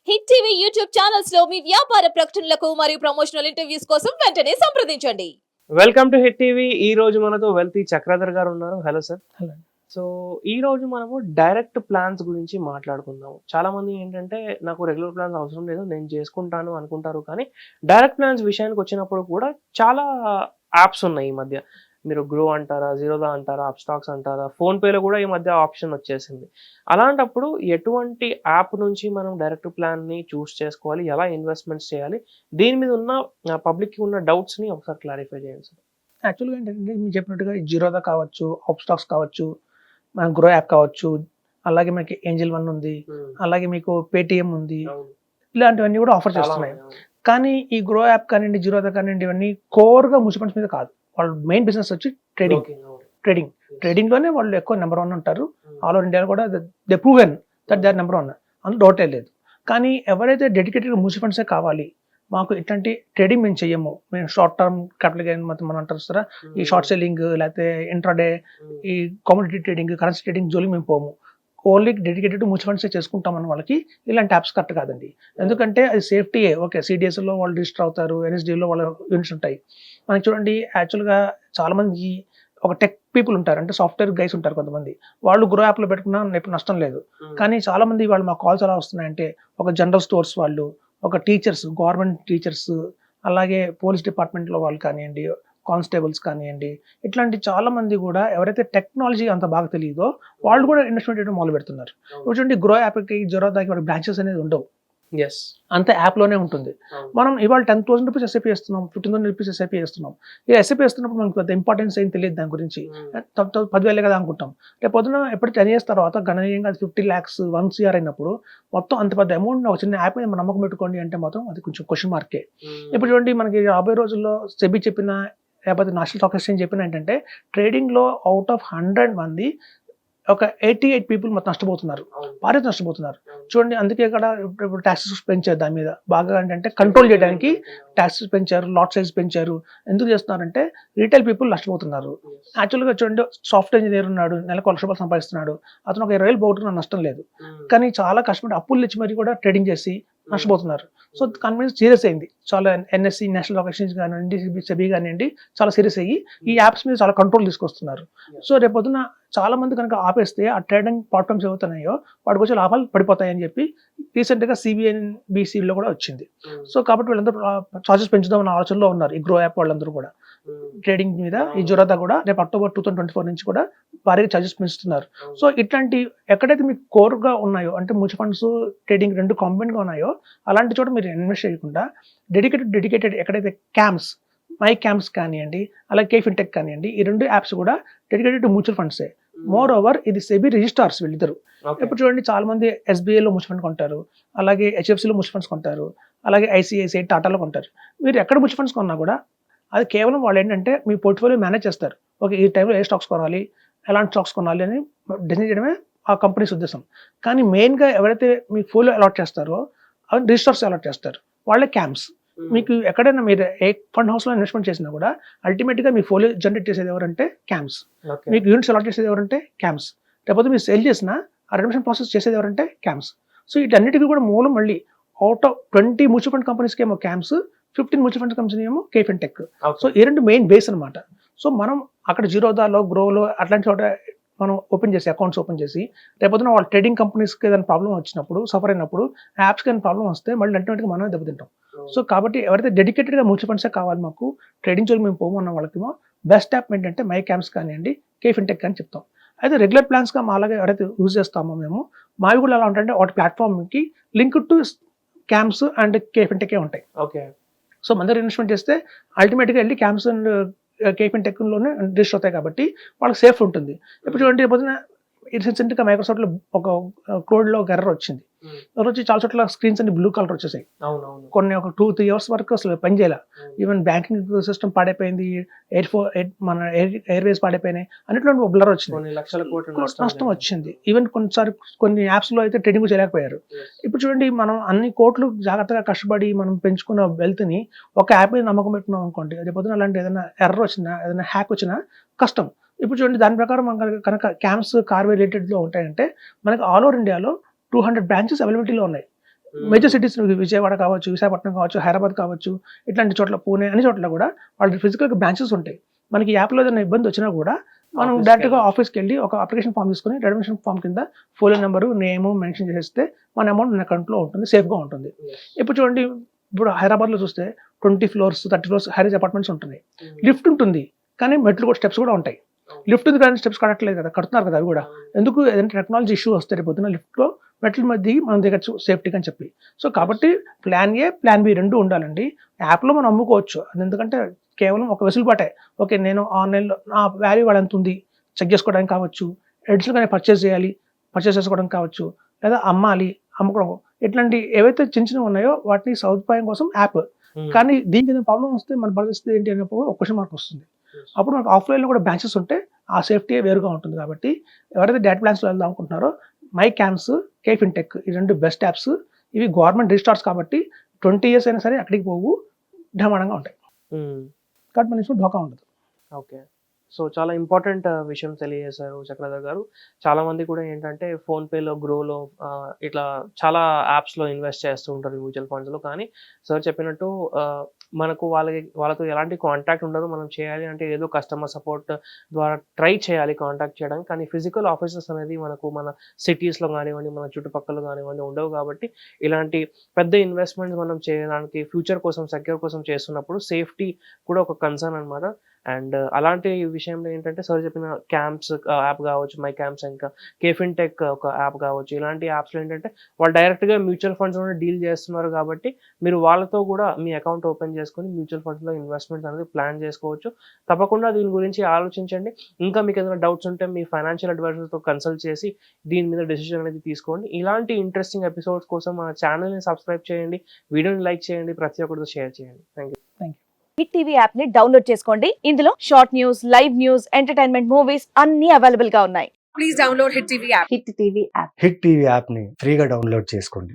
Hit TV YouTube channels లో మీ వ్యాపార ప్రకటనలకు మరియు ప్రమోషనల్ ఇంటర్వ్యూస్ కోసం వెంటనే సంప్రదించండి. Welcome to hit TV. ఈ రోజు మనతో వెల్తీ చక్రధర్ గారు ఉన్నారు. Hello sir. హలో. సో ఈ రోజు మనము డైరెక్ట్ ప్లాన్స్ గురించి మాట్లాడుకుందాం. చాలా మంది ఏంటంటే నాకు రెగ్యులర్ ప్లాన్స్ అవసరం లేదు, నేను చేసుకుంటాను అనుకుంటారు. కానీ డైరెక్ట్ ప్లాన్స్ విషయానికి వచ్చినప్పుడు కూడా చాలా యాప్స్ ఉన్నాయి ఈ మధ్య. మీరు గ్రో అంటారా, జీరోదా అంటారా, అప్స్టాక్స్ అంటారా, ఫోన్పేలో కూడా ఈ మధ్య ఆప్షన్ వచ్చేసింది. అలాంటప్పుడు ఎటువంటి యాప్ నుంచి మనం డైరెక్ట్ ప్లాన్ని చూస్ చేసుకోవాలి, ఎలా ఇన్వెస్ట్మెంట్స్ చేయాలి, దీని మీద ఉన్న పబ్లిక్కి ఉన్న డౌట్స్ని ఒకసారి క్లారిఫై చేయండి సార్. యాక్చువల్గా ఏంటంటే మీరు చెప్పినట్టుగా జీరోదా కావచ్చు, అప్స్టాక్స్ కావచ్చు, మన గ్రో యాప్ కావచ్చు, అలాగే మనకి ఏంజల్ వన్ ఉంది, అలాగే మీకు పేటిఎం ఉంది, ఇలాంటివన్నీ కూడా ఆఫర్ చేస్తున్నాయి. కానీ ఈ గ్రో యాప్ కానివ్వండి, జీరోదా కానివ్వండి, ఇవన్నీ కోర్గా మ్యూచువల్ ఫండ్స్ మీద కాదు. వాళ్ళ మెయిన్ బిజినెస్ వచ్చి ట్రేడింగ్ లోనే వాళ్ళు ఎక్కువ నెంబర్ 1 ఉంటారు. ఆల్ ఓవర్ ఇండియాలో కూడా they proven that they are number 1, అందులో డౌటే లేదు. కానీ ఎవరైతే డెడికేటెడ్ మ్యూచువల్ ఫండ్సే కావాలి, మాకు ఇట్లాంటి ట్రేడింగ్ మేము చెయ్యము, మేము షార్ట్ టర్మ్ క్యాపిటల్ గెయిన్ మనం అంటారు సార్, ఈ షార్ట్ సెల్లింగ్ లేకపోతే ఇంట్రాడే, ఈ కామోడిటీ ట్రేడింగ్, కరెన్సీ ట్రేడింగ్ జోలికి మేము పోము, ఓన్లీ డెడికేటెడ్ మ్యూచువల్ ఫండ్సే చేసుకుంటామన్న వాళ్ళకి ఇలాంటి యాప్స్ కరెక్ట్ కాదండి. ఎందుకంటే అది సేఫ్టీయే. ఓకే, సిడిఎస్లో వాళ్ళు రిజిస్టర్ అవుతారు, ఎన్ఎస్డిలో వాళ్ళ యూనిట్స్ ఉంటాయి. మనకి చూడండి, యాక్చువల్గా చాలా మంది ఒక టెక్ పీపుల్ ఉంటారు, అంటే సాఫ్ట్వేర్ గైస్ ఉంటారు కొంతమంది, వాళ్ళు గ్రో యాప్లో పెట్టుకున్నా నష్టం లేదు. కానీ చాలా మంది వాళ్ళు మా కాల్స్ ఎలా వస్తున్నాయంటే, ఒక జనరల్ స్టోర్స్ వాళ్ళు, ఒక టీచర్స్, గవర్నమెంట్ టీచర్స్, అలాగే పోలీస్ డిపార్ట్మెంట్లో వాళ్ళు కానివ్వండి, కానిస్టేబుల్స్ కానివ్వండి, ఇట్లాంటి చాలా మంది కూడా ఎవరైతే టెక్నాలజీ అంత బాగా తెలియదో వాళ్ళు కూడా ఇన్వెస్ట్మెంట్ చేయడం మొదలు పెడుతున్నారు. చూడండి, గ్రో యాప్కి జీరోదాకి వాడి బ్రాంచెస్ అనేది ఉండవు, అంత యాప్లోనే ఉంటుంది. మనం ఇవాళ 10,000 రూపీస్ ఎస్ఐపి చేస్తున్నాం, 15,000 రూపీస్ ఎస్ఐపి చేస్తున్నాం. ఈ ఎస్ఐపి చేస్తున్నప్పుడు మనకు పెద్ద ఇంపార్టెన్స్ ఏం తెలియదు దాని గురించి, 10,000 కదా అనుకుంటాం. రేపు పొద్దున ఎప్పుడు 10 years తర్వాత గణనీయంగా 50 lakhs 1 CR అయినప్పుడు మొత్తం అంత పెద్ద అమౌంట్ ఒక చిన్న యాప్ మీద నమ్మకం పెట్టుకోండి అంటే మాత్రం అది కొంచెం క్వశ్చన్ మార్కే. ఇప్పుడు చూడండి, మనకి రాబోయే రోజుల్లో సెబీ చెప్పిన, లేకపోతే నేషనల్ స్టాక్ ఎక్స్చేంజ్ చెప్పిన ఏంటంటే, ట్రేడింగ్లో అవుట్ ఆఫ్ 100 మంది ఒక 88 people మొత్తం నష్టపోతున్నారు, భారీ నష్టపోతున్నారు. చూడండి, అందుకే ఇక్కడ ఇప్పుడు ట్యాక్సెస్ పెంచారు, దాని మీద బాగా ఏంటంటే కంట్రోల్ చేయడానికి ట్యాక్సెస్ పెంచారు, లాట్ సైజ్ పెంచారు. ఎందుకు చేస్తున్నారంటే రీటైల్ పీపుల్ నష్టపోతున్నారు. యాక్చువల్గా చూడండి, సాఫ్ట్వేర్ ఇంజనీర్ ఉన్నాడు, నెలకు 1,00,000 రూపాయలు సంపాదిస్తున్నాడు, అతను ఒక 20,000 పోగొట్టుకున్న నష్టం లేదు. కానీ చాలా కష్టపడి అప్పులు ఇచ్చి మరి కూడా ట్రేడింగ్ చేసి నష్టపోతున్నారు. సో కన్వీన్స్ సీరియస్ అయింది చాలా. ఎన్ఎస్సి, నేషనల్ స్టాక్ ఎక్స్చేంజ్ కానివ్వండి, సెబీ కానివ్వండి, చాలా సీరియస్ అయ్యి ఈ యాప్స్ మీద చాలా కంట్రోల్ తీసుకొస్తున్నారు. సో రేపొద్దున చాలా మంది కనుక ఆపేస్తే ఆ ట్రేడింగ్ ప్లాట్ఫామ్స్ ఏవవుతున్నాయో వాటికి వచ్చే లాభాలు పడిపోతాయని చెప్పి రీసెంట్గా సిబిఎన్బిసిలో కూడా వచ్చింది. సో కాబట్టి వీళ్ళందరూ చార్జెస్ పెంచుదామన్న ఆలోచనలో ఉన్నారు, ఈ గ్రో యాప్ వాళ్ళందరూ కూడా. ట్రేడింగ్ మీద ఈ జీరోదా కూడా రేపు అక్టోబర్ 2024 నుంచి కూడా భారీగా చార్జెస్ పెంచుతున్నారు. సో ఇట్లాంటి ఎక్కడైతే మీకు కోర్గా ఉన్నాయో, అంటే మ్యూచువల్ ఫండ్స్ ట్రేడింగ్ రెండు కాంబినెంట్గా ఉన్నాయో అలాంటి చోట మీరు ఇన్వెస్ట్ చేయకుండా డెడికేటెడ్ ఎక్కడైతే క్యామ్స్, మై క్యామ్స్ కానివ్వండి, అలాగే కే ఫిన్టెక్ కానివ్వండి, ఈ 2 యాప్స్ కూడా డెడికేటెడ్ మ్యూచువల్ ఫండ్సే. మోర్ ఓవర్ ఇది సెబీ రిజిస్టార్స్ వీళ్ళిద్దరు. ఇప్పుడు చూడండి, చాలా మంది ఎస్బీఐలో మ్యూచువల్ ఫండ్ కొంటారు, అలాగే హెచ్ఎఫ్సిలో మ్యూచువల్ ఫండ్స్ కొంటారు, అలాగే ఐసిఐసిఐ, టాటాలో కొంటారు. మీరు ఎక్కడ మ్యూచువల్ ఫండ్స్ కొన్నా కూడా అది కేవలం వాళ్ళు ఏంటంటే మీ పోర్ట్ఫోలియో మేనేజ్ చేస్తారు. ఓకే, ఈ టైంలో ఏ స్టాక్స్ కొనాలి, ఎలాంటి స్టాక్స్ కొనాలి అని డిసైడ్ చేయడమే ఆ కంపెనీస్ ఉద్దేశం. కానీ మెయిన్గా ఎవరైతే మీ ఫోలియో అలాట్ చేస్తారో అవి రిజిస్టర్స్ అలాట్ చేస్తారు, వాళ్ళే క్యామ్స్. మీకు ఎక్కడైనా మీరు ఏ ఫండ్ హౌస్లో ఇన్వెస్ట్మెంట్ చేసినా కూడా అల్టిమేట్గా మీ ఫోలియో జనరేట్ చేసేది ఎవరంటే క్యామ్స్. మీకు యూనిట్స్ అలాట్ చేసేది ఎవరంటే క్యామ్స్. లేకపోతే మీరు సేల్ చేసినా ఆ రిడమ్షన్ ప్రాసెస్ చేసేది ఎవరంటే క్యామ్స్. సో వీటన్నిటికీ కూడా మూలం మళ్ళీ అవుట్ ఆఫ్ 20 మ్యూచువల్ ఫండ్ కంపెనీస్కి ఏమో క్యామ్స్, 15 మ్యూచువల్ ఫండ్ కంపెనీ ఏమో కే ఫిన్టెక్. సో ఈ 2 మెయిన్ బేస్ అనమాట. సో మనం అక్కడ జీరోదాలో, గ్రోలో అట్లాంటి చోట మనం ఓపెన్ చేసి అకౌంట్స్ ఓపెన్ చేసి రేపొద్దున వాళ్ళ ట్రేడింగ్ కంపెనీస్కి ఏదైనా ప్రాబ్లం వచ్చినప్పుడు, సఫర్ అయినప్పుడు, యాప్స్కి ఏదైనా ప్రాబ్లం వస్తే మళ్ళీ అల్టిమేట్గా మనమే దెబ్బతింటాం. సో కాబట్టి ఎవరైతే డెడికేటెడ్గా మ్యూచువల్ ఫండ్సే కావాలి మాకు, ట్రేడింగ్ జోలికి మేము పోమన్న వాళ్ళకేమో బెస్ట్ యాప్ ఏంటంటే మై క్యామ్స్ కానివ్వండి, కే ఫిన్టెక్ అని చెప్తాం. అయితే రెగ్యులర్ ప్లాన్స్గా మా అలాగే ఎవరైతే యూజ్ చేస్తామో మేము, మావి కూడా ఎలా ఉంటాయంటే వాటి ప్లాట్ఫామ్కి link to CAMS and K ఫిన్టెకే ఉంటాయి. ఓకే. సో మన దగ్గర ఇన్వెస్ట్మెంట్ చేస్తే అల్టిమేట్గా వెళ్ళి క్యామ్స్ అండ్ కే ఫిన్టెక్లోనే రిజిస్టర్ అవుతాయి కాబట్టి వాళ్ళకి సేఫ్ ఉంటుంది. ఇప్పుడు చూడండి, రేపొద్దున రీసెంట్గా మైక్రోసాఫ్ట్లో ఒక కోడ్లో ఒక ఎర్రర్ వచ్చింది. ఎర్రర్ వచ్చి చాలా చోట్ల స్క్రీన్స్ అన్ని బ్లూ కలర్ వచ్చేసాయి. కొన్ని ఒక 2-3 years వరకు అసలు పనిచేయాల. ఈవెన్ బ్యాంకింగ్ సిస్టమ్ పాడైపోయింది, మన ఎయిర్వేస్ పాడైపోయినాయి, అన్నిట్లో బ్లర్ వచ్చింది, నష్టం వచ్చింది. ఈవెన్ కొన్ని యాప్స్లో అయితే ట్రేడింగ్ చేయలేకపోయారు. ఇప్పుడు చూడండి, మనం అన్ని కోట్లు జాగ్రత్తగా కష్టపడి మనం పెంచుకున్న వెల్త్ని ఒక యాప్ మీద నమ్మకం పెట్టుకున్నాం అనుకోండి, అదే పొద్దున అలాంటి ఏదైనా ఎర్రర్ వచ్చినా, ఏదైనా హ్యాక్ వచ్చినా కష్టం. ఇప్పుడు చూడండి, దాని ప్రకారం మనం కనుక క్యామ్స్ కార్వే రిలేటెడ్లో ఉంటాయంటే మనకి ఆల్ ఓవర్ ఇండియాలో 200 బ్రాంచెస్ అవైలబిలిటీలో ఉన్నాయి. మేజర్ సిటీస్ విజయవాడ కావచ్చు, విశాఖపట్నం కావచ్చు, హైదరాబాద్ కావచ్చు, ఇట్లాంటి చోట్ల పూణే అన్ని చోట్ల కూడా వాళ్ళ ఫిజికల్ బ్రాంచెస్ ఉంటాయి. మనకి యాప్లో ఏదైనా ఇబ్బంది వచ్చినా కూడా మనం Office కి డైరెక్ట్గా వెళ్ళొచ్చు. ఆఫీస్కి వెళ్ళి ఒక అప్లికేషన్ ఫామ్ తీసుకుని రెడమిషన్ ఫామ్ కింద ఫోన్ నెంబరు నేము మెన్షన్ చేస్తే మన అమౌంట్ మన అకౌంట్లో ఉంటుంది, సేఫ్గా ఉంటుంది. ఇప్పుడు చూడండి, ఇప్పుడు హైదరాబాద్లో చూస్తే 20 floors 30 floors హైరేజ్ అపార్ట్మెంట్స్ ఉంటున్నాయి. లిఫ్ట్ ఉంటుంది కానీ మెట్లు కూడా స్టెప్స్ కూడా ఉంటాయి. లిఫ్ట్ ఉంది కానీ స్టెప్స్ కట్టట్లేదు కదా, కడుతున్నారు కదా అవి కూడా. ఎందుకు ఏదైనా టెక్నాలజీ ఇష్యూ వస్తే రేపు పొద్దున్న లిఫ్ట్లో మెట్ల మీద దిగి మనం దిగచ్చు సేఫ్టీగా అని చెప్పి. సో కాబట్టి ప్లాన్ ఏ ప్లాన్ బి రెండు ఉండాలండి. యాప్లో మనం అమ్ముకోవచ్చు, అది ఎందుకంటే కేవలం ఒక వెసులుబాటే. ఓకే, నేను ఆన్లైన్లో నా వాల్యూ వాడు ఎంత ఉంది చెక్ చేసుకోవడానికి కావచ్చు, ఎడ్స్లో కానీ పర్చేస్ చేసుకోవడానికి కావచ్చు, లేదా అమ్మాలి అమ్ముకోవడం, ఇట్లాంటి ఏవైతే చిన్న చిన్నవి ఉన్నాయో వాటిని సదుపాయం కోసం యాప్. కానీ దీనికి ఏదైనా ప్రాబ్లం వస్తే మన పరిస్థితి ఏంటి అన్నప్పుడు ఒక క్వశ్చన్ మార్క్ వస్తుంది. అప్పుడు మనకు ఆఫ్లైన్లో కూడా బ్రాంచెస్ ఉంటే ఆ సేఫ్టీ వేరుగా ఉంటుంది. కాబట్టి ఎవరైతే డేటా ప్లాన్స్లో వెళ్దాం అనుకుంటున్నారో మై క్యాంప్స్, కేఫిన్టెక్ ఈ రెండు బెస్ట్ యాప్స్. ఇవి గవర్నమెంట్ రిజిస్టార్స్ కాబట్టి 20 years అయినా సరే అక్కడికి పోవు, బ్రహ్మాండంగా ఉంటాయి. కాబట్టి మన ఇష్టం ఢోకా ఉండదు. ఓకే. సో చాలా ఇంపార్టెంట్ విషయం తెలియజేశారు చక్రధర్ గారు. చాలా మంది కూడా ఏంటంటే ఫోన్పేలో, గ్రోలో ఇట్లా చాలా యాప్స్లో ఇన్వెస్ట్ చేస్తూ ఉంటారు మ్యూచువల్ ఫండ్స్లో. కానీ సార్ చెప్పినట్టు మనకు వాళ్ళతో ఎలాంటి కాంటాక్ట్ ఉండదు. మనం చేయాలి అంటే ఏదో కస్టమర్ సపోర్ట్ ద్వారా ట్రై చేయాలి కాంటాక్ట్ చేయడానికి. కానీ ఫిజికల్ ఆఫీసెస్ అనేది మనకు మన సిటీస్లో కానివ్వండి, మన చుట్టుపక్కల కానివ్వండి ఉండవు. కాబట్టి ఇలాంటి పెద్ద ఇన్వెస్ట్మెంట్స్ మనం చేయడానికి ఫ్యూచర్ కోసం, సెక్యూర్ కోసం చేస్తున్నప్పుడు సేఫ్టీ కూడా ఒక కన్సర్న్ అనమాట. అండ్ అలాంటి విషయంలో ఏంటంటే సార్ చెప్పిన క్యాంప్స్ యాప్ కావచ్చు, మై క్యాంప్స్, ఇంకా కేఫిన్టెక్ ఒక యాప్ కావచ్చు, ఇలాంటి యాప్స్లో ఏంటంటే వాళ్ళు డైరెక్ట్గా మ్యూచువల్ ఫండ్స్లో డీల్ చేస్తున్నారు. కాబట్టి మీరు వాళ్ళతో కూడా మీ అకౌంట్ ఓపెన్ చేసుకొని మ్యూచువల్ ఫండ్స్లో ఇన్వెస్ట్మెంట్ అనేది ప్లాన్ చేసుకోవచ్చు. తప్పకుండా దీని గురించి ఆలోచించండి. ఇంకా మీకు ఏదైనా డౌట్స్ ఉంటే మీ ఫైనాన్షియల్ అడ్వైజర్తో కన్సల్ట్ చేసి దీని మీద డెసిషన్ అనేది తీసుకోండి. ఇలాంటి ఇంట్రెస్టింగ్ ఎపిసోడ్స్ కోసం మన ఛానల్ని సబ్స్క్రైబ్ చేయండి, వీడియోని లైక్ చేయండి, ప్రతి ఒక్కరితో షేర్ చేయండి. Thank you. Hit TV app ని డౌన్లోడ్ చేసుకోండి. ఇందులో short news, live news, entertainment movies అన్ని అవైలబుల్ గా ఉన్నాయి. Please download Hit TV app. Hit TV app. Hit TV యాప్ని ఫ్రీగా డౌన్లోడ్ చేసుకోండి.